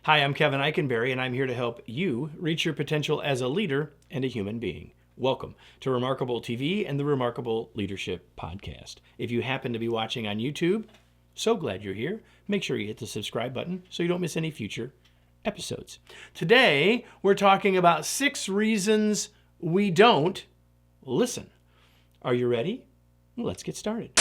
Hi, I'm Kevin Eikenberry, and I'm here to help you reach your potential as a leader and a human being. Welcome to Remarkable TV and the Remarkable Leadership Podcast. If you happen to be watching on YouTube, so glad you're here. Make sure you hit the subscribe button so you don't miss any future episodes. Today, we're talking about 6 reasons we don't listen. Are you ready? Well, let's get started.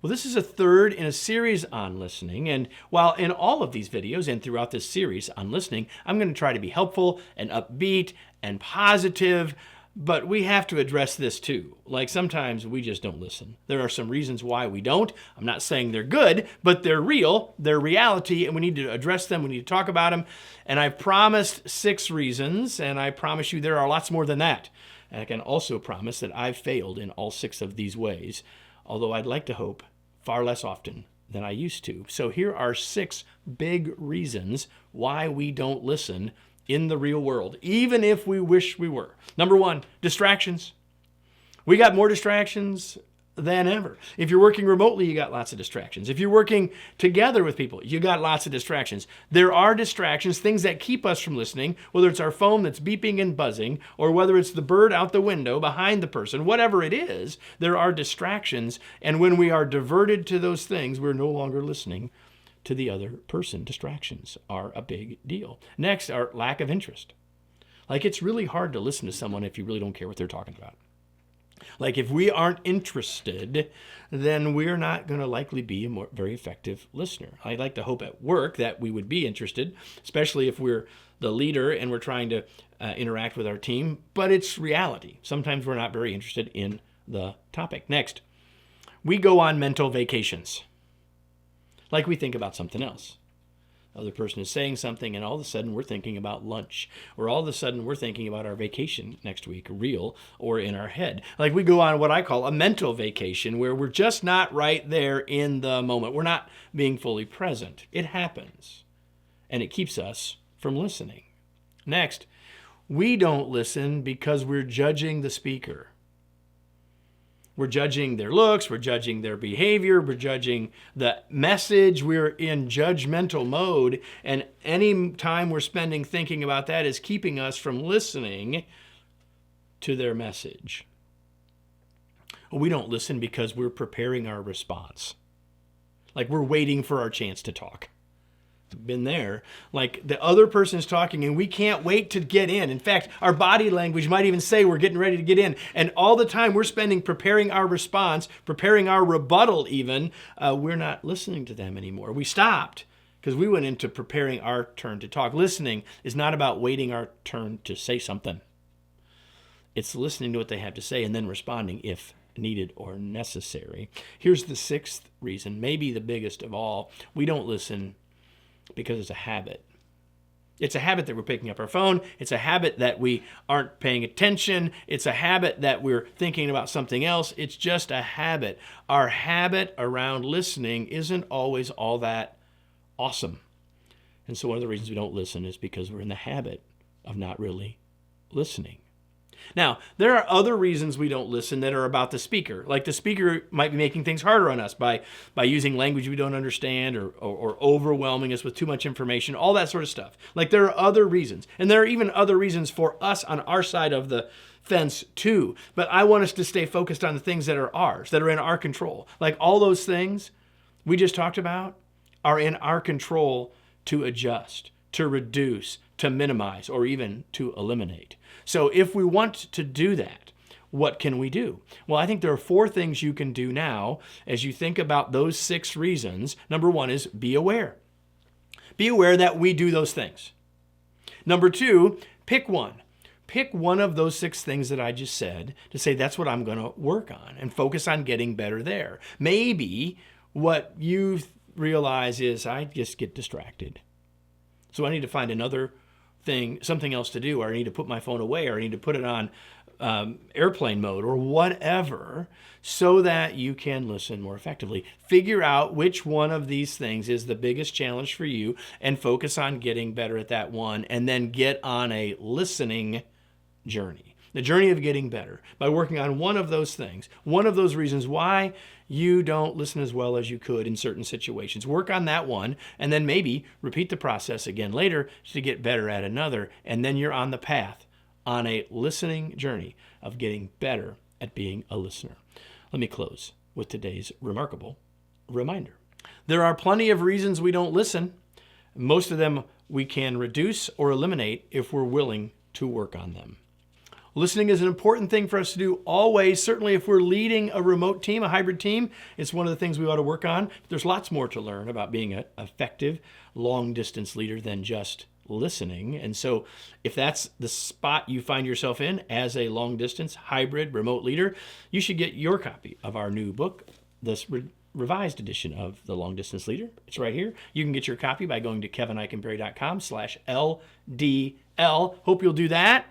Well, this is a third in a series on listening, and while in all of these videos and throughout this series on listening, I'm going to try to be helpful and upbeat and positive, but we have to address this too. Like sometimes we just don't listen. There are some reasons why we don't. I'm not saying they're good, but they're real, they're reality, and we need to address them, we need to talk about them. And I've promised 6 reasons, and I promise you there are lots more than that. And I can also promise that I've failed in all 6 of these ways, although I'd like to hope far less often than I used to. So here are 6 big reasons why we don't listen in the real world, even if we wish we were. Number 1, distractions. We got more distractions than ever. If you're working remotely, you got lots of distractions. If you're working together with people, you got lots of distractions. There are distractions, things that keep us from listening, whether it's our phone that's beeping and buzzing, or whether it's the bird out the window behind the person, whatever it is, there are distractions. And when we are diverted to those things, we're no longer listening to the other person. Distractions are a big deal. Next, our lack of interest. Like it's really hard to listen to someone if you really don't care what they're talking about. Like if we aren't interested, then we're not going to likely be a very effective listener. I'd like to hope at work that we would be interested, especially if we're the leader and we're trying to interact with our team, but it's reality. Sometimes we're not very interested in the topic. Next, we go on mental vacations. Like we think about something else. The other person is saying something and all of a sudden we're thinking about lunch, or all of a sudden we're thinking about our vacation next week, real or in our head. Like we go on what I call a mental vacation where we're just not right there in the moment. We're not being fully present. It happens and it keeps us from listening. Next, we don't listen because we're judging the speaker. We're judging their looks, we're judging their behavior, we're judging the message, we're in judgmental mode, and any time we're spending thinking about that is keeping us from listening to their message. We don't listen because we're preparing our response. Like we're waiting for our chance to talk. Been there. Like the other person's talking and we can't wait to get in. In fact, our body language might even say we're getting ready to get in. And all the time we're spending preparing our response, preparing our rebuttal even, we're not listening to them anymore. We stopped because we went into preparing our turn to talk. Listening is not about waiting our turn to say something. It's listening to what they have to say and then responding if needed or necessary. Here's the 6th reason, maybe the biggest of all. We don't listen because it's a habit. It's a habit that we're picking up our phone. It's a habit that we aren't paying attention. It's a habit that we're thinking about something else. It's just a habit. Our habit around listening isn't always all that awesome. And so one of the reasons we don't listen is because we're in the habit of not really listening. Now, there are other reasons we don't listen that are about the speaker. Like the speaker might be making things harder on us by using language we don't understand or overwhelming us with too much information, all that sort of stuff. Like there are other reasons. And there are even other reasons for us on our side of the fence too. But I want us to stay focused on the things that are ours, that are in our control. Like all those things we just talked about are in our control to adjust, to reduce, to minimize, or even to eliminate. So if we want to do that, what can we do? Well, I think there are 4 things you can do now as you think about those 6 reasons. Number 1 is be aware. Be aware that we do those things. Number 2, pick one. Pick one of those 6 things that I just said to say that's what I'm going to work on and focus on getting better there. Maybe what you realize is I just get distracted. So I need to find another thing, something else to do, or I need to put my phone away, or I need to put it on airplane mode or whatever, so that you can listen more effectively. Figure out which one of these things is the biggest challenge for you and focus on getting better at that one, and then get on a listening journey. The journey of getting better by working on one of those things, one of those reasons why you don't listen as well as you could in certain situations. Work on that one, and then maybe repeat the process again later to get better at another. And then you're on the path, on a listening journey of getting better at being a listener. Let me close with today's remarkable reminder. There are plenty of reasons we don't listen. Most of them we can reduce or eliminate if we're willing to work on them. Listening is an important thing for us to do always. Certainly if we're leading a remote team, a hybrid team, it's one of the things we ought to work on. There's lots more to learn about being an effective long-distance leader than just listening. And so if that's the spot you find yourself in as a long-distance hybrid remote leader, you should get your copy of our new book, this revised edition of The Long Distance Leader. It's right here. You can get your copy by going to kevineikenberry.com/LDL. Hope you'll do that.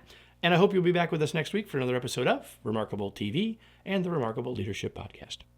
And I hope you'll be back with us next week for another episode of Remarkable TV and the Remarkable Leadership Podcast.